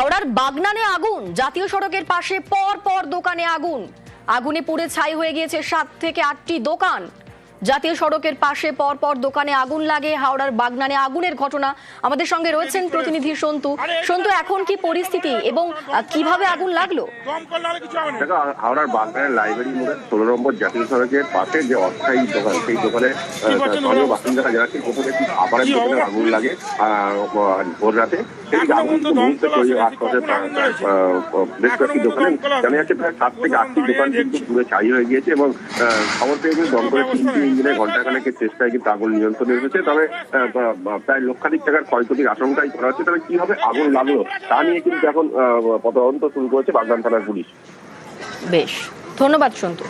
হাওড়ার বাগনানে আগুন, জাতীয় সড়কের পাশে পর পর দোকানে আগুন। আগুনে পুড়ে ছাই হয়ে গিয়েছে 7 থেকে 8টি দোকান। জাতীয় সড়কের পাশে পর পর দোকানে আগুন লাগে। হাওড়ার বাগনানে আগুনের ঘটনা। আমাদের সঙ্গে রয়েছেন প্রতিনিধি সন্তু। সন্তু, এখন কি পরিস্থিতি এবং কিভাবে আগুন লাগলো? দেখো, হাওড়ার বাগনানের লাইব্রেরি মোড়ে 16 নম্বর জাতীয় সড়কের পাশে যে অস্থায়ী দোকান, সেই দোকানে স্থানীয় বাসিন্দারা জানাচ্ছে প্রথমে একটি খাবারের দোকানে আগুন লাগে ভোর রাতে। সেই আগুন মুহূর্তে আশপাশের বেশ কয়েকটি দোকানে জানা যাচ্ছে প্রায় 7 থেকে 8টি দোকান কিন্তু পুরো ছাই হয়ে গিয়েছে এবং খবর পেয়ে কিন্তু দমকলের 3টি ইঞ্জিনের ঘণ্টাখানেকের চেষ্টায় কিন্তু আগুন নিয়ন্ত্রণে এসেছে। তবে প্রায় লক্ষাধিক টাকার ক্ষয়ক্ষতির আশঙ্কাই করা হচ্ছে। তবে কিভাবে আগুন লাগলো তা নিয়ে কিন্তু এখন তদন্ত শুরু করেছে বাগনান থানার পুলিশ। বেশ, ধন্যবাদ সন্তু।